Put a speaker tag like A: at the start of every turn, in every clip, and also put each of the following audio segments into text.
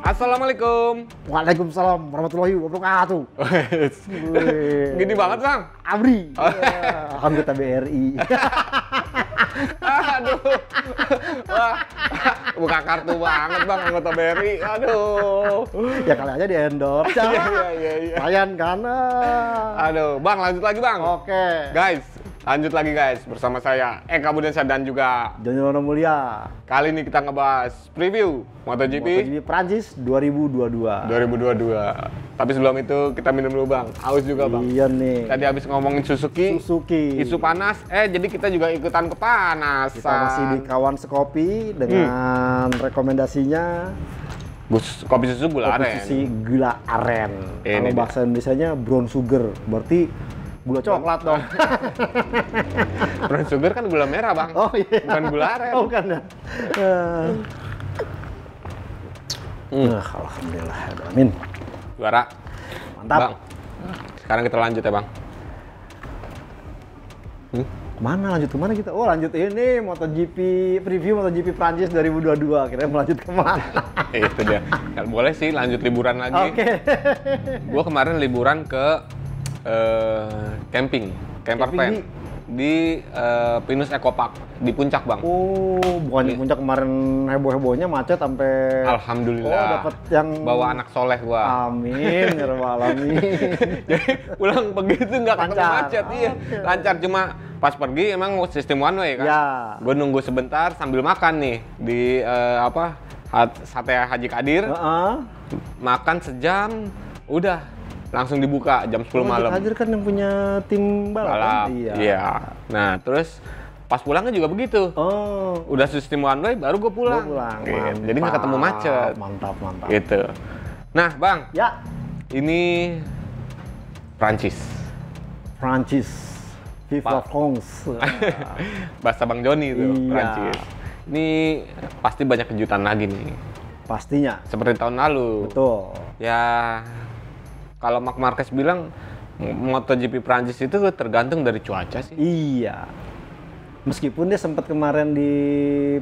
A: Assalamualaikum.
B: Waalaikumsalam warahmatullahi wabarakatuh.
A: Gini banget, Bang.
B: Abri, anggota BRI.
A: Aduh. Wah, buka kartu banget, Bang, anggota BRI. Aduh.
B: Ya kali aja di endorse.
A: Iya.
B: Lumayan kan?
A: Aduh, Bang, lanjut lagi, Bang.
B: Oke.
A: Guys, lanjut lagi, guys. Bersama saya, Eka Budiansyah dan juga
B: Joni Lono Mulia.
A: kali ini kita ngebahas preview MotoGP
B: Prancis 2022.
A: 2022. Tapi sebelum itu kita minum dulu, Bang. Haus juga, Bang.
B: Iya nih.
A: Tadi habis ngomongin Suzuki.
B: Suzuki.
A: Isu panas, jadi kita juga ikutan kepanasan.
B: Kita masih di kawan sekopi dengan rekomendasinya
A: Kopi susu gula aren.
B: Kopi gula aren.
A: Ini
B: Kalau
A: dia.
B: bahasa Indonesianya brown sugar, berarti gula coklat dong.
A: Brown sugar kan gula merah, Bang.
B: Oh iya.
A: Bukan gula aren.
B: Oh bukan ya. Alhamdulillah, amin.
A: Juara.
B: Mantap.
A: Bang. Sekarang kita lanjut ya, Bang.
B: Mana lanjut kemana kita? Oh lanjut ini MotoGP preview MotoGP Prancis 2022. Kira lanjut kemana?
A: Itu dia. Ya, boleh sih lanjut liburan lagi.
B: Oke.
A: Gua kemarin liburan ke camping camper
B: Camping
A: van di Pinus Eco Park di Puncak, Bang.
B: Oh, bukannya puncak kemarin heboh-hebohnya macet sampai.
A: Alhamdulillah.
B: Oh, dapat yang
A: bawa anak soleh gua.
B: Amin, ya rabbal alamin.
A: Jadi pulang begitu nggak ketemu
B: Lancar.
A: macet, iya.
B: Oke.
A: Lancar, cuma pas pergi emang sistem one way kan.
B: Ya.
A: Gue nunggu sebentar sambil makan nih di Sate Haji Kadir.
B: Heeh.
A: Makan sejam, udah langsung dibuka jam 10 malam.
B: Hadir kan yang punya tim balap.
A: Balap.
B: Kan?
A: Iya. Nah, terus pas pulangnya juga begitu.
B: Oh.
A: Udah sistem one way baru gue pulang.
B: Pulang.
A: Gitu. Jadi nggak ketemu macet.
B: Mantap.
A: Gitu. Nah, Bang,
B: Ya,
A: ini Prancis.
B: Vive la France.
A: Bahasa Bang Joni itu,
B: Iya.
A: Prancis. Ini pasti banyak kejutan lagi nih.
B: Pastinya.
A: Seperti tahun lalu.
B: Betul.
A: Ya, kalau Marc Marquez bilang MotoGP Prancis itu tergantung dari cuaca sih.
B: Iya. Meskipun dia sempat kemarin di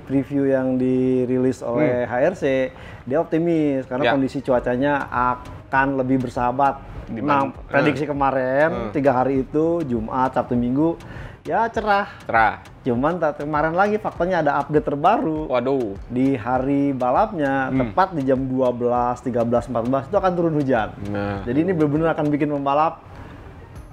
B: preview yang dirilis oleh HRC, dia optimis karena
A: Ya.
B: kondisi cuacanya akan lebih bersahabat. Nah, prediksi kemarin 3 hari itu Jumat, Sabtu, Minggu ya cerah.
A: Cerah.
B: Cuman kemarin lagi faktanya ada update terbaru.
A: Waduh.
B: Di hari balapnya tepat di jam 12, 13, 14 itu akan turun hujan.
A: Nah,
B: Jadi ini benar-benar akan bikin pembalap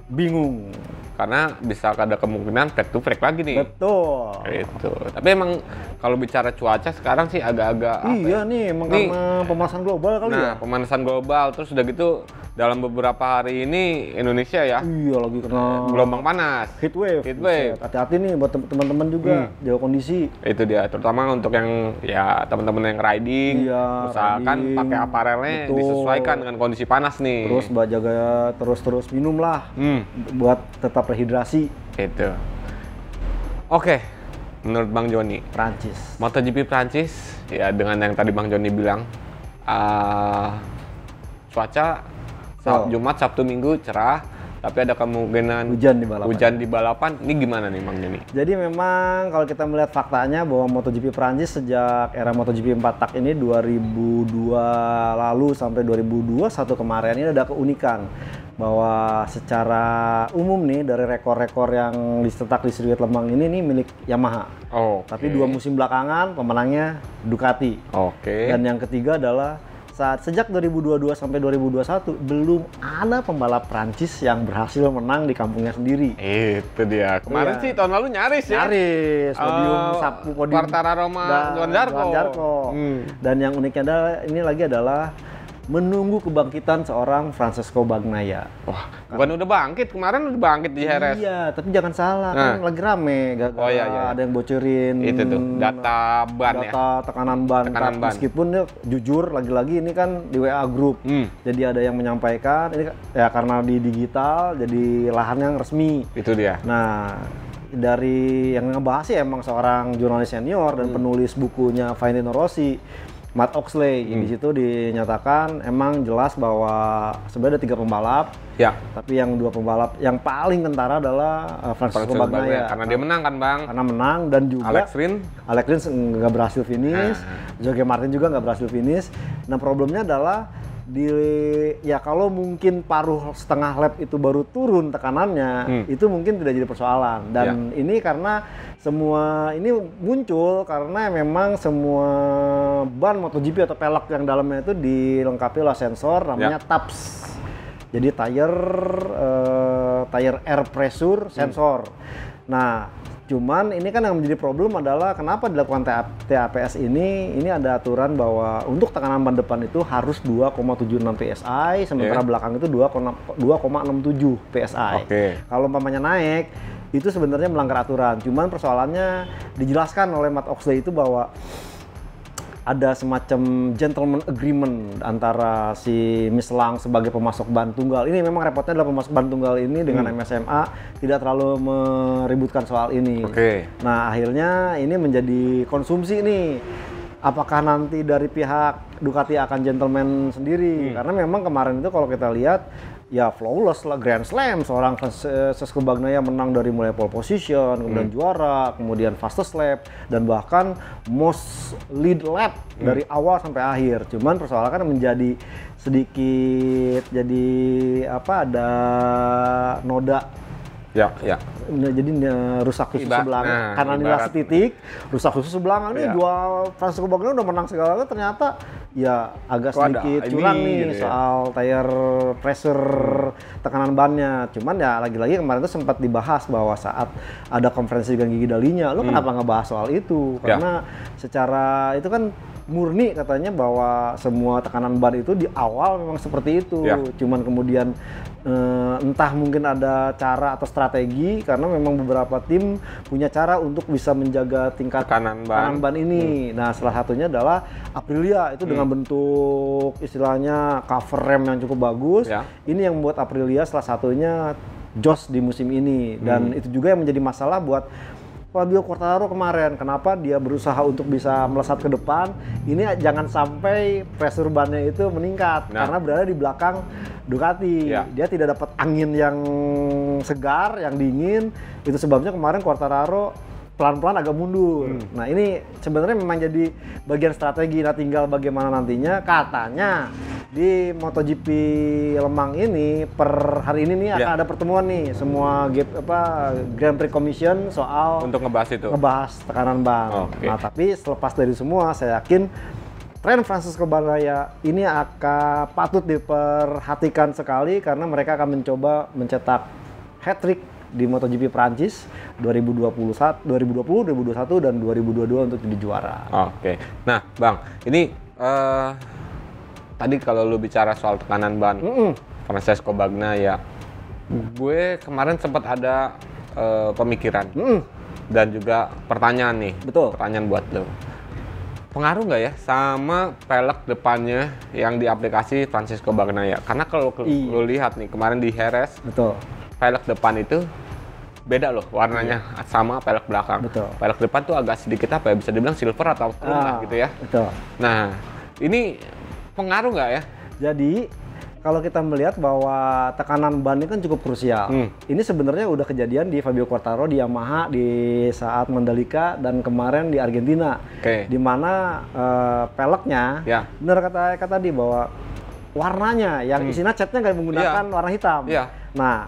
B: bingung.
A: karena bisa ada kemungkinan back to back lagi nih.
B: Betul.
A: Itu. Tapi emang kalau bicara cuaca sekarang sih agak-agak apa
B: Iya
A: ya?
B: nih, emang
A: Nih.
B: karena pemanasan global kali
A: Nah,
B: ya.
A: pemanasan global, terus udah gitu dalam beberapa hari ini Indonesia ya
B: Iya lagi kena
A: gelombang panas.
B: heat wave.
A: Heat wave.
B: Buset, hati-hati nih buat teman-teman juga jaga kondisi.
A: Itu dia, terutama untuk yang ya teman-teman yang riding,
B: Iya,
A: usahakan
B: riding.
A: pakai aparelnya
B: Betul.
A: disesuaikan dengan kondisi panas nih.
B: Terus jaga terus minum lah buat tetap rehidrasi.
A: Gitu. Oke, menurut Bang Joni,
B: Prancis.
A: MotoGP Prancis ya dengan yang tadi Bang Joni bilang, cuaca Jumat, Sabtu, Minggu cerah, tapi ada kemungkinan
B: Hujan di balapan.
A: Ini gimana nih Bang Joni?
B: Jadi memang kalau kita melihat faktanya bahwa MotoGP Prancis sejak era MotoGP 4 tak ini 2002 lalu sampai 2021 kemarin ini ada keunikan bahwa secara umum nih dari rekor-rekor yang dicetak di sirkuit Lembang ini nih milik Yamaha.
A: Oh,
B: Tapi 2 musim belakangan pemenangnya Ducati.
A: Oke.
B: Dan yang ketiga adalah sejak 2022 sampai 2021 belum ada pembalap Prancis yang berhasil menang di kampungnya sendiri.
A: Itu dia. Kemarin
B: Iya.
A: sih tahun lalu nyaris ya.
B: Nyaris podium
A: Quartararo sama Johan Zarco.
B: Dan yang uniknya adalah menunggu kebangkitan seorang Francesco Bagnaia.
A: Wah, bukan udah bangkit, kemarin udah bangkit di Jerez.
B: Iya, tapi jangan salah, kan lagi rame.
A: Oh, iya.
B: Ada yang bocorin
A: Itu tuh, data ban ya.
B: tekanan ban.
A: Tekanan ban.
B: Meskipun dia jujur, lagi-lagi ini kan di WA Group. Jadi ada yang menyampaikan, ini ya karena di digital, jadi lahan yang resmi.
A: Itu dia.
B: Nah, dari yang ngebahas sih emang seorang jurnalis senior dan penulis bukunya Valentino Rossi. Matt Oxley. Di situ dinyatakan emang jelas bahwa sebenarnya ada 3 pembalap,
A: Ya.
B: tapi yang 2 pembalap yang paling kentara adalah Francisco Bagnaia.
A: Karena dia menang kan, Bang.
B: Karena menang, dan juga
A: Alex Rins
B: nggak berhasil finish, Jorge Martin juga nggak berhasil finish. Nah, problemnya adalah ya kalau mungkin paruh setengah lap itu baru turun tekanannya, itu mungkin tidak jadi persoalan. Dan ini karena semua ini muncul karena memang semua ban MotoGP atau pelek yang dalamnya itu dilengkapi oleh sensor namanya TAPS. Jadi tire air pressure sensor. Nah, cuman ini kan yang menjadi problem adalah kenapa dilakukan TAPS ini ada aturan bahwa untuk tekanan ban depan itu harus 2,76 PSI, sementara belakang itu 2,67 PSI. Kalau umpamanya naik, itu sebenarnya melanggar aturan. Cuman persoalannya dijelaskan oleh Matt Oxley itu bahwa ada semacam gentleman agreement antara si Michelin sebagai pemasok ban tunggal. Ini memang repotnya adalah pemasok ban tunggal ini dengan MSMA tidak terlalu meributkan soal ini. Nah, akhirnya ini menjadi konsumsi nih. Apakah nanti dari pihak Ducati akan gentleman sendiri? Karena memang kemarin itu kalau kita lihat ya flawless lah, Grand Slam, seorang Francesco Bagnaia menang dari mulai pole position, kemudian juara, kemudian fastest lap, dan bahkan most lead lap dari awal sampai akhir. Cuman persoalan kan menjadi sedikit ada noda. Jadi rusak susu sebelanga karena nilai setitik, rusak susu sebelanga ini jual Francesco Bagnaia udah menang segala ternyata ya agak sedikit curang nih gitu soal tire pressure tekanan bannya. Cuman ya lagi-lagi kemarin itu sempat dibahas bahwa saat ada konferensi dengan Gigi Dalinya, lo kenapa ngebahas soal itu? Karena secara itu kan murni katanya bahwa semua tekanan ban itu di awal memang seperti itu. Cuman kemudian entah mungkin ada cara atau strategi karena memang beberapa tim punya cara untuk bisa menjaga tingkat tekanan ban ini. Nah, salah satunya adalah Aprilia itu dengan bentuk istilahnya cover rem yang cukup bagus. Ini yang membuat Aprilia salah satunya jos di musim ini, dan itu juga yang menjadi masalah buat Fabio Quartararo kemarin. Kenapa dia berusaha untuk bisa melesat ke depan? Ini jangan sampai pressure bannya itu meningkat karena berada di belakang Ducati. Dia tidak dapat angin yang segar, yang dingin. Itu sebabnya kemarin Quartararo pelan-pelan agak mundur. Nah, ini sebenarnya memang jadi bagian strategi. Nah, tinggal bagaimana nantinya. Katanya di MotoGP Lemang ini per hari ini nih akan ada pertemuan nih semua Grand Prix Commission soal
A: untuk ngebahas
B: tekanan ban. Nah, tapi selepas dari semua saya yakin tren Francisco Bagnaia ini akan patut diperhatikan sekali karena mereka akan mencoba mencetak hat-trick di MotoGP Prancis 2020, 2021 dan 2022 untuk jadi juara.
A: Nah, Bang, ini tadi kalau lu bicara soal tekanan ban Francesco Bagnaia, gue kemarin sempat ada pemikiran dan juga pertanyaan nih. Pertanyaan buat lu. Pengaruh nggak ya sama pelek depannya yang diaplikasi Francesco Bagnaia? Karena kalau lu lihat nih kemarin di Jerez, pelek depan itu beda loh warnanya sama pelek belakang. Pelek depan tuh agak sedikit bisa dibilang silver atau chrome lah gitu ya. Nah, ini pengaruh nggak ya?
B: Jadi kalau kita melihat bahwa tekanan ban ini kan cukup krusial. Ini sebenarnya udah kejadian di Fabio Quartararo di Yamaha di saat Mandalika dan kemarin di Argentina. Di mana peleknya, benar kata tadi bahwa warnanya yang isinya catnya nggak menggunakan warna hitam. Nah,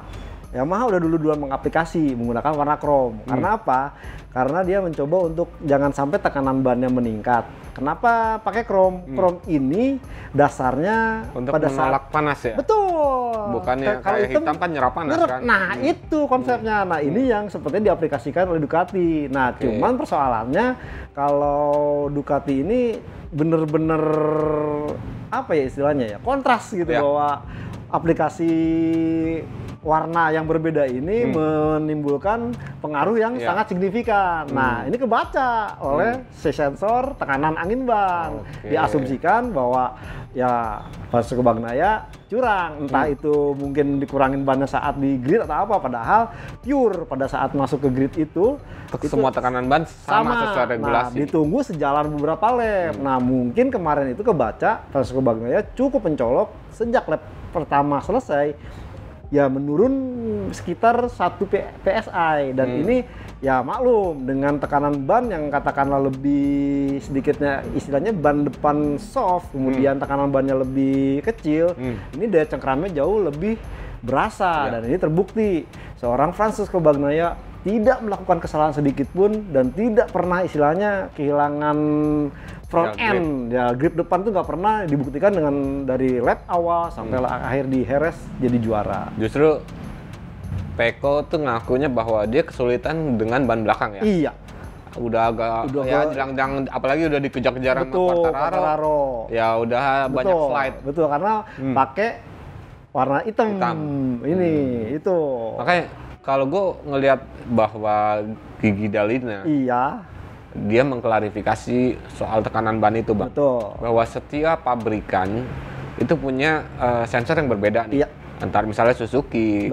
B: Yamaha udah duluan mengaplikasi menggunakan warna chrome. Karena apa? Karena dia mencoba untuk jangan sampai tekanan bannya meningkat. Kenapa pakai chrome? Chrome ini dasarnya
A: untuk pada menolak panas ya?
B: Betul.
A: Bukannya kayak hitam kan nyerap panas kan?
B: Nah, itu konsepnya. Nah, ini yang sepertinya diaplikasikan oleh Ducati. Nah, cuman persoalannya kalau Ducati ini bener-bener apa ya istilahnya ya? Kontras gitu bahwa aplikasi warna yang berbeda ini menimbulkan pengaruh yang sangat signifikan. Nah, ini kebaca oleh si sensor tekanan angin ban. Diasumsikan bahwa ya Francesco Bagnaia curang, entah itu mungkin dikurangin bannya saat di grid atau apa, padahal pure pada saat masuk ke grid itu
A: semua tekanan ban sama sesuai regulasi.
B: Nah, ditunggu sejalan beberapa lap. Nah, mungkin kemarin itu kebaca Francesco Bagnaia cukup mencolok sejak lap pertama selesai ya menurun sekitar 1 PSI dan ini ya maklum dengan tekanan ban yang katakanlah lebih sedikitnya istilahnya ban depan soft kemudian tekanan bannya lebih kecil ini daya cengkramnya jauh lebih berasa dan ini terbukti seorang Francesco Bagnaia tidak melakukan kesalahan sedikit pun dan tidak pernah istilahnya kehilangan front end ya grip depan tuh nggak pernah dibuktikan dengan dari lap awal sampai akhir di Jerez jadi juara.
A: Justru Pecco tuh ngakunya bahwa dia kesulitan dengan ban belakang ya.
B: Iya.
A: Udah jelang-jelang apalagi udah dikejar-kejar sama Quartararo. Ya udah banyak slide.
B: Betul karena pakai warna hitam. Ini itu.
A: Makanya kalau gue ngelihat bahwa Gigi Dall'Igna dia mengklarifikasi soal tekanan ban itu, Bang.
B: Betul.
A: Bahwa setiap pabrikan itu punya sensor yang berbeda nih. Antar misalnya Suzuki,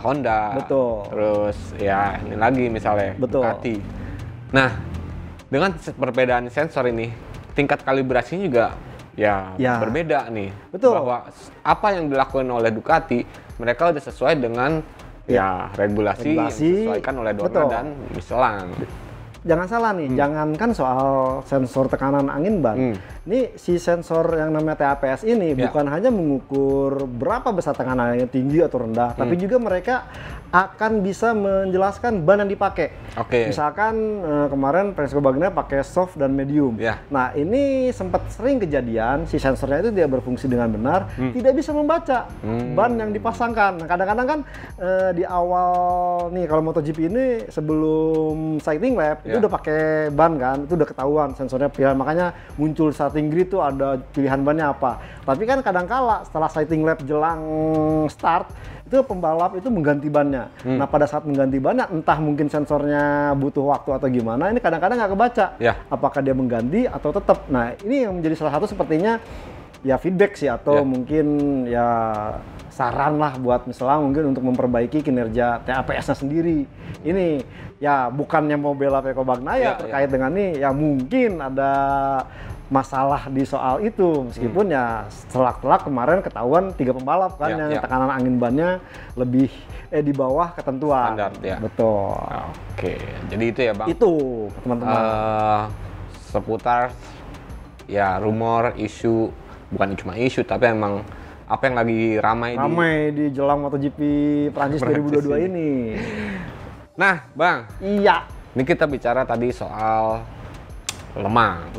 A: Honda, terus ya ini lagi misalnya Ducati. Nah, dengan perbedaan sensor ini, tingkat kalibrasinya juga ya berbeda nih. Bahwa apa yang dilakukan oleh Ducati, mereka udah sesuai dengan regulasi yang disesuaikan oleh Dorna dan Michelin.
B: Jangan salah nih, jangankan soal sensor tekanan angin ban. Ini si sensor yang namanya TAPS ini bukan hanya mengukur berapa besar tekanan angin tinggi atau rendah, tapi juga mereka akan bisa menjelaskan ban yang dipakai. Misalkan kemarin Francesco Bagnaia pakai soft dan medium. Nah, ini sempat sering kejadian si sensornya itu dia berfungsi dengan benar, tidak bisa membaca ban yang dipasangkan. Nah, kadang-kadang kan di awal nih kalau MotoGP ini sebelum sighting lap itu udah pakai ban kan, itu udah ketahuan sensornya pilihan, makanya muncul starting grid tuh ada pilihan bannya apa. Tapi kan kadang-kala setelah sighting lap jelang start itu pembalap itu mengganti bannya. Nah, pada saat mengganti bannya entah mungkin sensornya butuh waktu atau gimana, ini kadang-kadang nggak kebaca apakah dia mengganti atau tetap. Nah, ini yang menjadi salah satu sepertinya ya feedback sih atau mungkin ya saran lah buat misalnya mungkin untuk memperbaiki kinerja TAPS-nya sendiri. Ini ya bukannya mau bela Pecco Bagnaia terkait dengan ini, ya mungkin ada masalah di soal itu meskipun ya telak-telak kemarin ketahuan 3 pembalap kan yang tekanan angin bannya lebih di bawah ketentuan.
A: Standar
B: Betul.
A: Jadi itu ya, Bang.
B: Itu teman-teman.
A: Seputar ya rumor, isu, bukan cuma isu tapi emang apa yang lagi ramai
B: di jelang MotoGP Prancis 2022 ini.
A: Nah, Bang. Ini kita bicara tadi soal Le Mans.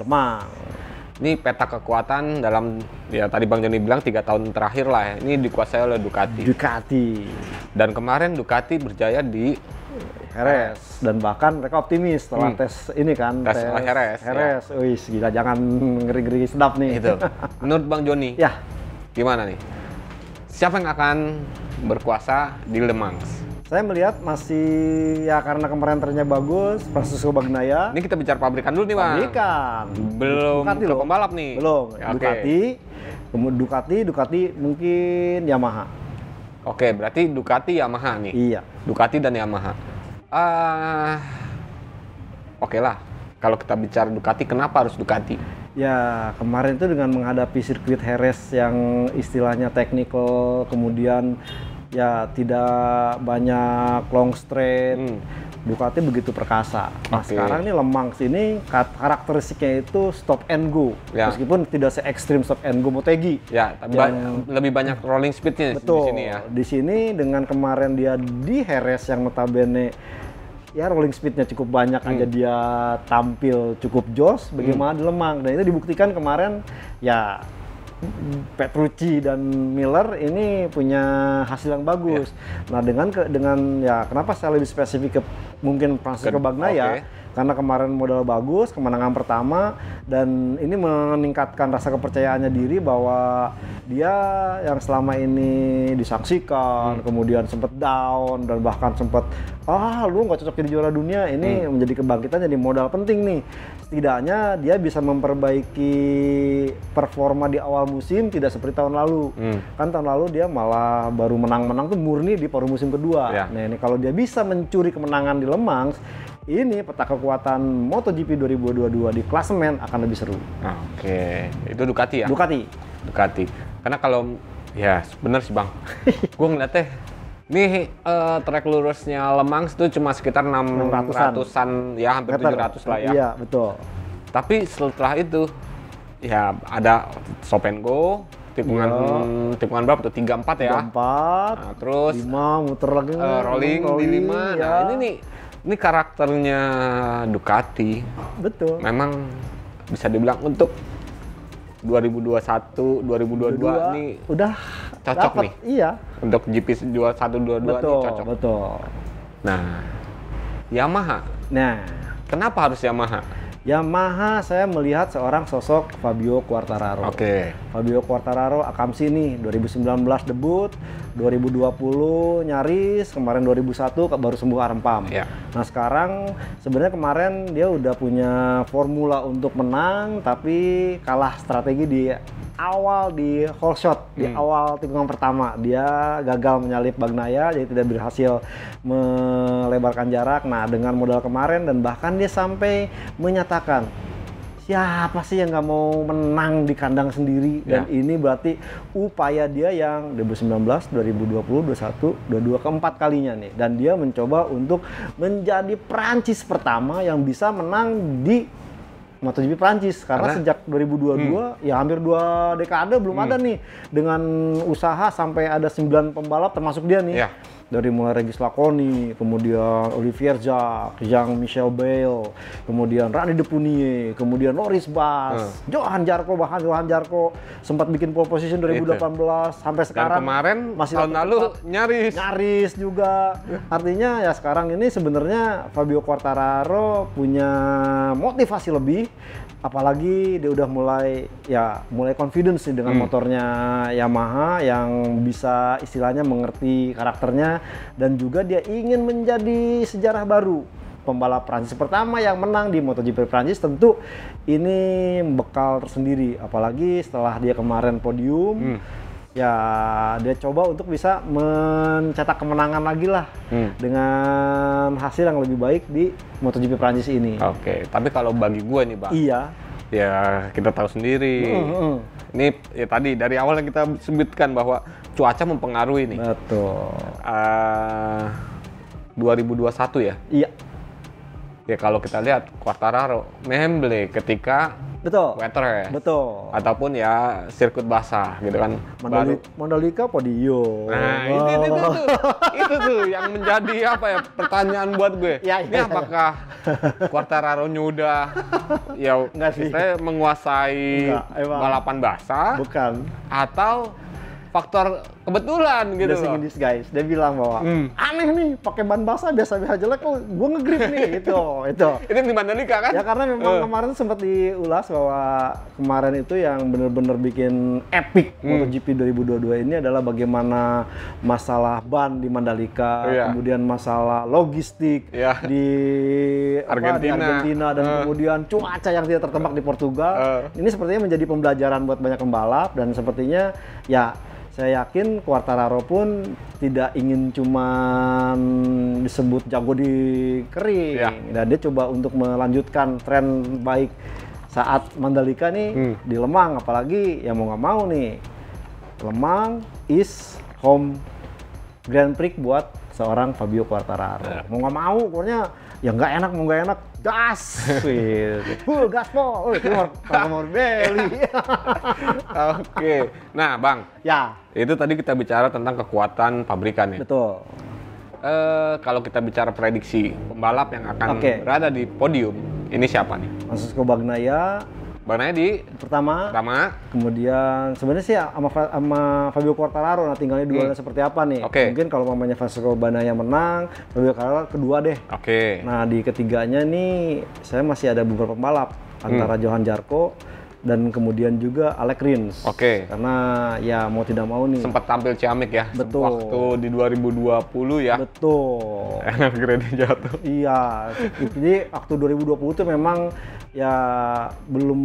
A: Ini peta kekuatan dalam ya tadi Bang Joni bilang 3 tahun terakhir lah ya. Ini dikuasai oleh Ducati. Dan kemarin Ducati berjaya di
B: Jerez dan bahkan mereka optimis setelah tes ini kan
A: tes Jerez.
B: Wih, gila jangan ngeri-ngeri sedap nih.
A: Itu. Menurut Bang Joni. Gimana nih? Siapa yang akan berkuasa di Le Mans?
B: Saya melihat masih ya karena kemarin trennya bagus, Francesco Bagnaia.
A: Ini kita bicara pabrikan dulu nih, Bang.
B: Pabrikan.
A: Belum ke pembalap nih.
B: Belum. Ducati mungkin Yamaha.
A: Berarti Ducati Yamaha nih.
B: Iya.
A: Ducati dan Yamaha. Lah. Kalau kita bicara Ducati, kenapa harus Ducati?
B: Ya, kemarin itu dengan menghadapi sirkuit Jerez yang istilahnya technical, kemudian ya tidak banyak long straight, Ducati begitu perkasa. Nah, sekarang ini Le Mans ini karakteristiknya itu stop and go, meskipun tidak se-ekstrim stop and go Motegi.
A: Tapi lebih banyak rolling speednya di sini ya.
B: Di sini dengan kemarin dia di Jerez yang notabene ya rolling speednya cukup banyak aja dia tampil cukup jos, bagaimana di Le Mans. Dan itu dibuktikan kemarin ya Petrucci dan Miller ini punya hasil yang bagus. Nah, dengan ya kenapa saya lebih spesifik ke mungkin Francesco Bagnaia Karena kemarin modal bagus, kemenangan pertama, dan ini meningkatkan rasa kepercayaannya diri bahwa dia yang selama ini disaksikan, kemudian sempat down dan bahkan sempat lu nggak cocok jadi juara dunia, ini menjadi kebangkitan, jadi modal penting nih. Setidaknya dia bisa memperbaiki performa di awal musim tidak seperti tahun lalu. Kan tahun lalu dia malah baru menang-menang tuh murni di paruh musim kedua. Nah ini kalau dia bisa mencuri kemenangan di Le Mans, ini peta kekuatan MotoGP 2022 di klasemen akan lebih seru.
A: Oke, itu Ducati ya? Ducati. Karena kalau, ya bener sih Bang, gue ngeliatnya, nih trek lurusnya Le Mans itu cuma sekitar 600-an, ya hampir 700 lah ya.
B: Iya, betul.
A: Tapi setelah itu, ya ada stop and go, tikungan berapa tuh? 34 ya?
B: 34,
A: nah, terus
B: 5, muter lagi.
A: rolling di 5,
B: ya.
A: Nah ini karakternya Ducati.
B: Betul.
A: Memang bisa dibilang untuk 2021, 2022 ini
B: udah
A: cocok
B: dapet,
A: nih.
B: Iya.
A: Untuk GP 21, 22 ini cocok.
B: Betul.
A: Nah, Yamaha.
B: Nah,
A: kenapa harus Yamaha?
B: Yamaha saya melihat seorang sosok Fabio Quartararo. Fabio Quartararo akamsi nih, 2019 debut, 2020 nyaris, kemarin 2001 baru sembuh arempam. Nah sekarang sebenarnya kemarin dia udah punya formula untuk menang, tapi kalah strategi di awal di whole shot, di awal tikungan pertama dia gagal menyalip Bagnaia, jadi tidak berhasil melebarkan jarak. Nah dengan modal kemarin dan bahkan dia sampai menyatakan siapa sih yang nggak mau menang di kandang sendiri, dan ini berarti upaya dia yang 2019, 2020, 21, 22 keempat kalinya nih, dan dia mencoba untuk menjadi Prancis pertama yang bisa menang di MotoGP Prancis, karena sejak 2022 ya hampir 2 dekade belum ada nih dengan usaha sampai ada 9 pembalap termasuk dia nih. Dari mulai Regis Laconi, kemudian Olivier Jacques, Jean-Michel Bayle, kemudian Rani Depunier, kemudian Loris Bas, Johan Zarco, bahkan Johan Zarco sempat bikin pole position 2018 sampai sekarang.
A: Dan kemarin masih tahun lalu nyaris
B: juga. Artinya ya sekarang ini sebenarnya Fabio Quartararo punya motivasi lebih, apalagi dia udah mulai confidence nih dengan motornya Yamaha yang bisa istilahnya mengerti karakternya, dan juga dia ingin menjadi sejarah baru, pembalap Prancis pertama yang menang di MotoGP Prancis. Tentu ini bekal tersendiri, apalagi setelah dia kemarin podium. Ya dia coba untuk bisa mencetak kemenangan lagi lah dengan hasil yang lebih baik di MotoGP Prancis ini.
A: Tapi kalau bagi gue nih Bang, ya kita tahu sendiri. Ini ya tadi dari awal yang kita sebutkan bahwa cuaca mempengaruhi nih.
B: Betul.
A: 2021 ya?
B: Iya.
A: Ya kalau kita lihat Quartararo memble ketika weather ya.
B: Betul.
A: Ataupun ya sirkuit basah gitu kan.
B: Mandalika podium.
A: Nah, itu tuh yang menjadi apa ya pertanyaan buat gue. Ini apakah Quartararo-nya udah ya saya menguasai balapan basah?
B: Bukan.
A: Atau faktor kebetulan gitu
B: loh. Guys, dia bilang bahwa aneh nih pakai ban basah biasa-biasa jelek kok gue nge-grip nih itu.
A: Itu di Mandalika kan?
B: Ya karena memang kemarin sempat diulas bahwa kemarin itu yang benar-benar bikin epic MotoGP 2022 ini adalah bagaimana masalah ban di Mandalika, kemudian masalah logistik di Argentina, dan kemudian cuaca yang tidak tertebak di Portugal. Ini sepertinya menjadi pembelajaran buat banyak pembalap, dan sepertinya ya saya yakin Quartararo pun tidak ingin cuman disebut jago di kering. Dan dia coba untuk melanjutkan tren baik saat Mandalika nih di Le Mans, apalagi ya mau nggak mau nih Le Mans is home Grand Prix buat seorang Fabio Quartararo. Mau nggak mau, pokoknya ya nggak enak mau nggak enak, gas, full gaspol, keluar Morbidelli.
A: Nah Bang, itu tadi kita bicara tentang kekuatan pabrikan ya.
B: Betul.
A: Kalau kita bicara prediksi pembalap yang akan berada di podium, ini siapa nih?
B: Francesco Bagnaia,
A: Bagnaya di
B: pertama.
A: pertama.
B: Kemudian sebenarnya sih sama Fabio Quartararo, nah tinggalnya duelnya seperti apa nih.
A: Oke.
B: Mungkin kalau mamanya Francesco Bagnaya menang, Fabio Quartararo kedua deh.
A: Oke.
B: Nah di ketiganya nih saya masih ada beberapa pembalap antara Johan Zarco dan kemudian juga Alex Rins.
A: Oke.
B: Karena ya mau tidak mau nih.
A: Sempat tampil ciamik ya.
B: Betul.
A: Waktu di 2020 ya.
B: Betul.
A: Gradnya jatuh.
B: Iya. Jadi waktu 2020 itu memang ya belum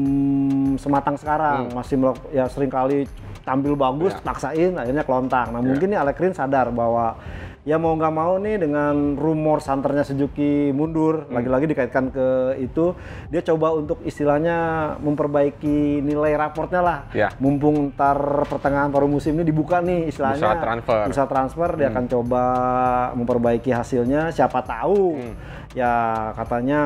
B: sematang sekarang. Masih ya sering kali tampil bagus, paksain akhirnya kelontang. Nah mungkin nih Alex Rins sadar bahwa ya mau nggak mau nih dengan rumor santernya Suzuki mundur, lagi-lagi dikaitkan ke itu, dia coba untuk istilahnya memperbaiki nilai raportnya lah.
A: Ya.
B: Mumpung ntar pertengahan paruh musim ini dibuka nih istilahnya.
A: Bisa
B: transfer, dia akan coba memperbaiki hasilnya, siapa tahu. Ya katanya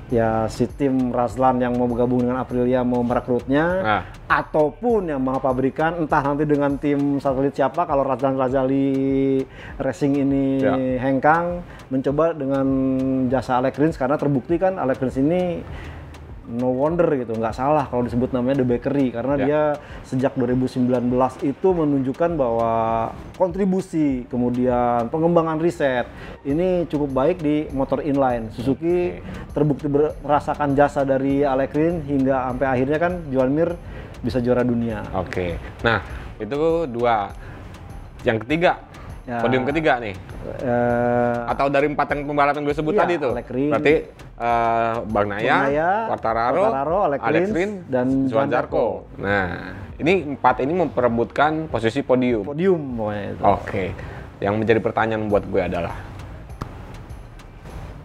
B: ya si tim Razlan yang mau bergabung dengan Aprilia mau merekrutnya, ataupun yang mau pabrikan entah nanti dengan tim satelit siapa, kalau Razlan Razali Racing ini hengkang mencoba dengan jasa Alex Rins, karena terbukti kan Alex Rins ini no wonder gitu, nggak salah kalau disebut namanya The Bakery, karena dia sejak 2019 itu menunjukkan bahwa kontribusi kemudian pengembangan riset ini cukup baik di motor inline. Suzuki terbukti merasakan jasa dari Alex Rins hingga sampai akhirnya kan Joan Mir bisa juara dunia.
A: Oke. Nah, itu dua. Yang ketiga, podium ketiga nih. Atau dari 4 yang pembalap yang gue sebut tadi tuh. Berarti Bagnaya, Quartararo, Alex Rins,
B: dan
A: Johan Zarco. Nah, ini 4 ini memperebutkan posisi podium.
B: Podium pokoknya itu.
A: Oke. Yang menjadi pertanyaan buat gue adalah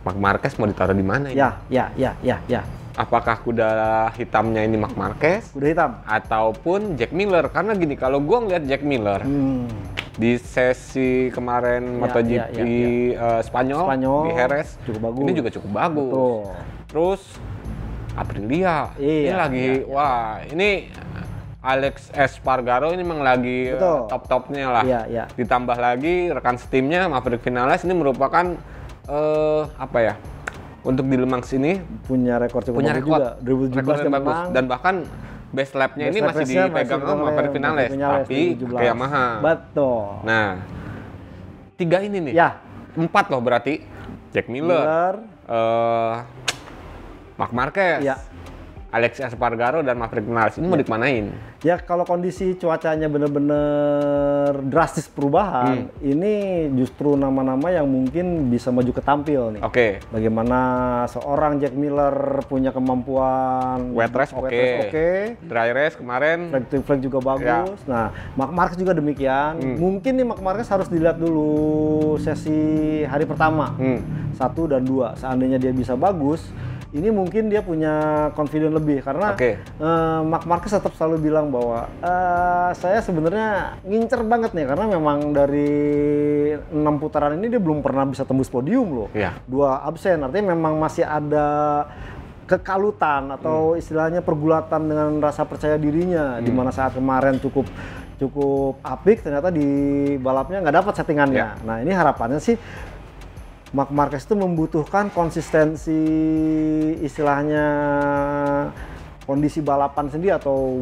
A: Marc Marquez mau ditaruh di mana ini?
B: Ya.
A: Apakah kuda hitamnya ini Marc Marquez?
B: Kuda hitam.
A: Ataupun Jack Miller? Karena gini, kalau gue ngeliat Jack Miller di sesi kemarin MotoGP Spanyol di Jerez,
B: cukup bagus.
A: Ini juga cukup bagus.
B: Betul.
A: Terus Aprilia, ini lagi wah ini Alex Espargaro ini memang lagi top-topnya lah. Ditambah lagi rekan setimnya Maverick Vinales ini merupakan apa ya? Untuk di Le Mans ini
B: punya rekor cukup bagus juga. 2017
A: yang bagus dan bahkan best lap-nya ini masih dipegang sama Maverick Vinales, tapi ke Yamaha.
B: Betul.
A: Nah, 3 ini nih. 4 loh berarti. Jack Miller, Marc Marquez, Alex Espargaro dan Maverick Vinales ini mau dikemanain?
B: Ya kalau kondisi cuacanya benar-benar drastis perubahan, ini justru nama-nama yang mungkin bisa maju ke tampil nih.
A: Oke.
B: Bagaimana seorang Jack Miller punya kemampuan
A: wet race oke. Dry race kemarin.
B: Flag juga bagus. Nah, Marc Marquez juga demikian. Mungkin nih Marc Marquez harus dilihat dulu sesi hari pertama, 1 dan 2. Seandainya dia bisa bagus, ini mungkin dia punya confidence lebih karena Marc Marquez tetap selalu bilang bahwa saya sebenarnya ngincer banget nih karena memang dari 6 putaran ini dia belum pernah bisa tembus podium loh. 2 absen, artinya memang masih ada kekalutan atau istilahnya pergulatan dengan rasa percaya dirinya, di mana saat kemarin cukup apik, ternyata di balapnya nggak dapat settingannya. Nah ini harapannya sih Marc Marquez itu membutuhkan konsistensi istilahnya kondisi balapan sendiri atau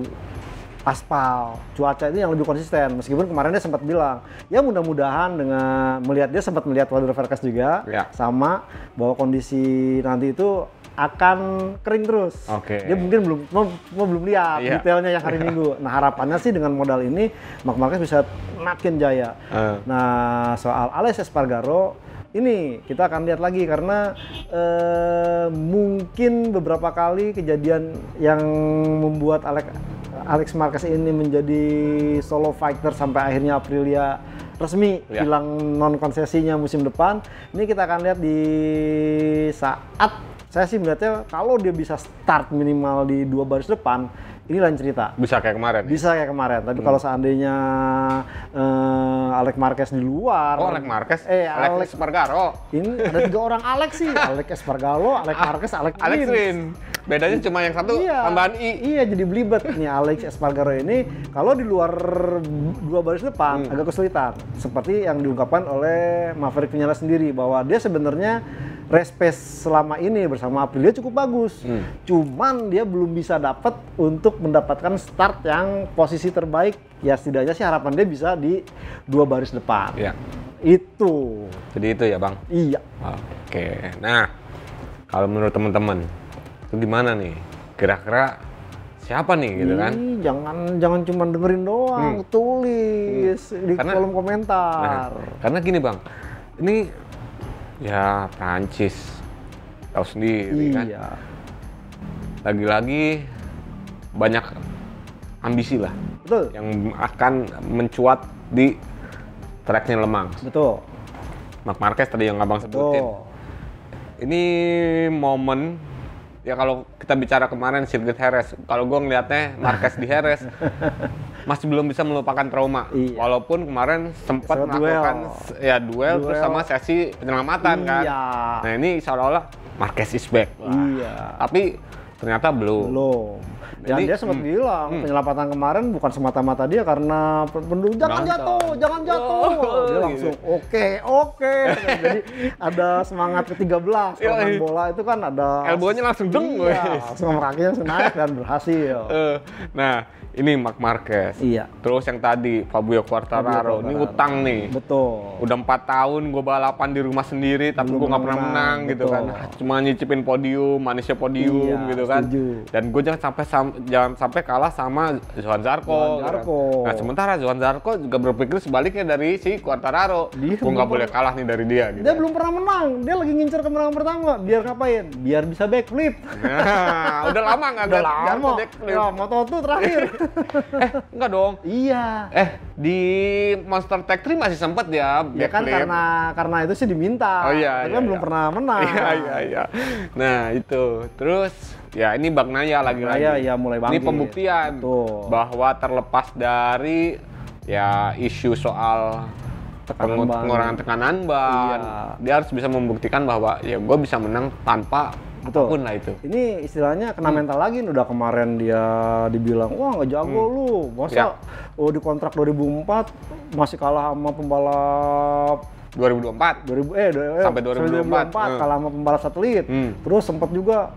B: aspal, cuaca ini yang lebih konsisten. Meskipun kemarin dia sempat bilang, ya mudah-mudahan dengan dia sempat melihat Walter Verkas juga, sama bahwa kondisi nanti itu akan kering terus. Dia mungkin belum lihat detailnya yang hari Minggu. Nah harapannya sih dengan modal ini Marc Marquez bisa makin jaya. Nah soal Alex Espargaro ini kita akan lihat lagi karena mungkin beberapa kali kejadian yang membuat Alex Marquez ini menjadi solo fighter sampai akhirnya Aprilia resmi hilang non konsesinya musim depan. Ini kita akan lihat di saat saya sih melihatnya kalau dia bisa start minimal di 2 baris depan, ini lain cerita.
A: Bisa kayak kemarin?
B: Bisa kayak kemarin, tapi kalau seandainya Alex Marquez di luar...
A: Alex Marquez? Alex Espargaro?
B: Ini ada 3 orang Alex sih, Alex Espargaro, Alex Marquez, Alex Rins.
A: Bedanya cuma yang satu tambahan I.
B: Iya, jadi belibet. Nih Alex Espargaro ini, kalau di luar 2 baris depan, agak kesulitan. Seperti yang diungkapkan oleh Maverick Vinales sendiri, bahwa dia sebenarnya race pace selama ini bersama Aprilia cukup bagus. Cuman dia belum bisa dapat untuk mendapatkan start yang posisi terbaik. Ya setidaknya sih harapan dia bisa di 2 baris depan.
A: Iya.
B: Itu.
A: Jadi itu ya Bang?
B: Iya.
A: Oke, nah kalau menurut teman-teman itu gimana nih? Kira-kira siapa nih gitu kan?
B: Jangan cuma dengerin doang, tulis di kolom komentar.
A: Karena gini Bang, ini ya Prancis tahu sendiri kan. Lagi-lagi banyak ambisi lah.
B: Betul.
A: Yang akan mencuat di tracknya Le Mans.
B: Betul.
A: Marc Marquez tadi yang Abang sebutin. Ini momen ya kalau kita bicara kemarin sirkuit Jerez, kalau gue ngeliatnya Marquez di Jerez masih belum bisa melupakan trauma. Walaupun kemarin sempat melakukan duel terus sama sesi penyelamatan kan. Nah ini seolah-olah Marquez is back. Tapi ternyata belum.
B: Dan dia sempat bilang penyelamatan kemarin bukan semata-mata dia karena penduduk jangan jatuh. Dia langsung oke. Jadi ada semangat ke-13 kalau main bola itu kan ada
A: elbownya langsung deng.
B: Langsung kakinya langsung naik dan berhasil.
A: Nah, ini Marc Marquez. Terus yang tadi Fabio Quartararo. Ini utang nih.
B: Betul.
A: Udah 4 tahun gue balapan di rumah sendiri tapi gue nggak pernah menang gitu kan. Cuma nyicipin podium, manisnya podium gitu kan. Dan gue jangan sampai kalah sama Johann Zarco. Nah, sementara Johann Zarco juga berpikir sebaliknya dari si Quartararo. Gue nggak boleh kalah nih dari dia. Gitu.
B: Dia belum pernah menang. Dia lagi ngincer kemenangan pertama. Biar ngapain? Biar bisa backflip.
A: Nah, udah lama nggak?
B: Udah lama. Ya, Moto2 terakhir.
A: Enggak dong.
B: Iya.
A: Di Monster Tech 3 masih sempat ya backflip.
B: Ya kan karena itu sih diminta. Tapi kan belum pernah menang.
A: Iya. Nah, itu. Terus ya ini Bagnaia lagi-lagi.
B: Ya mulai bangkit.
A: Ini pembuktian bahwa terlepas dari ya isu soal pengurangan tekanan ban, dia harus bisa membuktikan bahwa ya gue bisa menang tanpa apapun lah itu. Ini
B: istilahnya kena mental lagi. Udah kemarin dia dibilang wah nggak jago lu, masa di kontrak 2004 masih kalah sama pembalap
A: 2024 sampai 2024
B: kalah sama pembalap satelit. Terus sempat juga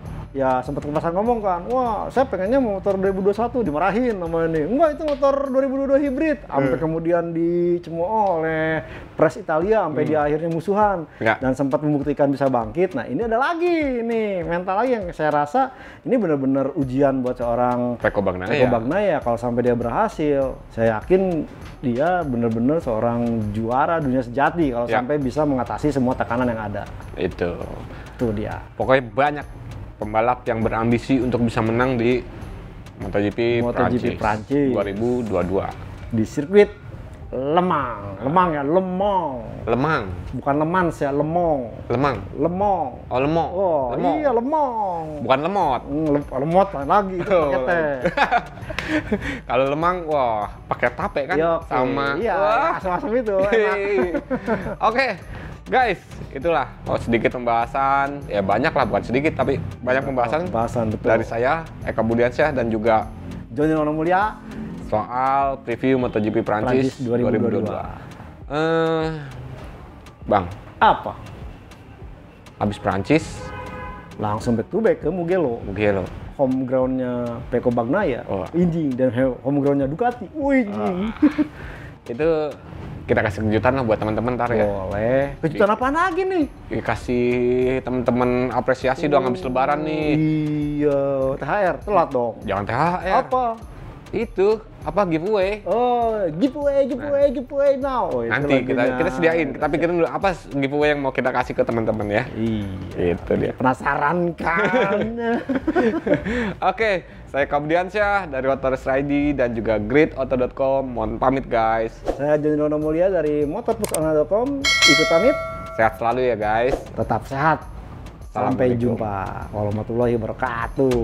B: sempat kepasan ngomong kan, wah saya pengennya motor 2021 dimarahin sama ini. Enggak, itu motor 2022 hibrid. Sampai kemudian dicemooh oleh press Italia sampai di akhirnya musuhan. Dan sempat membuktikan bisa bangkit. Nah ini ada lagi nih mental lagi yang saya rasa ini benar-benar ujian buat seorang
A: Pecco Bagnaia.
B: Kalau sampai dia berhasil, saya yakin dia benar-benar seorang juara dunia sejati kalau sampai bisa mengatasi semua tekanan yang ada. Itu dia.
A: Pokoknya banyak pembalap yang berambisi untuk bisa menang di MotoGP Prancis 2022
B: di sirkuit Le Mans. Le Mans. Bukan Le Mans ya, Le Mans.
A: Le Mans.
B: Iya Le Mans.
A: Bukan lemot.
B: Lemot lagi itu pakai teh.
A: Kalau Le Mans wah pakai tape kan sama.
B: Iya, asam-asam itu enak.
A: Oke. Guys, itulah sedikit pembahasan, ya banyak lah, bukan sedikit tapi banyak pembahasan
B: betul.
A: Dari saya, Eka Budiansyah dan juga
B: Jonny Mulya
A: soal preview MotoGP Prancis 2022. Bang,
B: apa?
A: Habis Prancis
B: langsung back to back ke Mugello. Home groundnya Pecco Bagnaia, dan home groundnya Ducati.
A: Itu kita kasih kejutan lah buat teman-teman ntar ya.
B: Boleh. Kejutan apa lagi nih?
A: Kasih teman-teman apresiasi dong habis lebaran nih.
B: Iya, THR telat dong.
A: Jangan THR.
B: Apa?
A: Itu giveaway.
B: Giveaway now.
A: Nanti kita sediain. Kita pikirin dulu apa giveaway yang mau kita kasih ke teman-teman ya.
B: Iya.
A: Itu dia.
B: Penasaran kan?
A: Oke, saya Eka Budiansyah dari Motorist ID dan juga gridauto.com. Mohon pamit guys.
B: Saya Jonny Mulya dari motorplusonline.com. Ikut pamit.
A: Sehat selalu ya guys.
B: Tetap sehat. Sampai jumpa. Warahmatullahi wabarakatuh.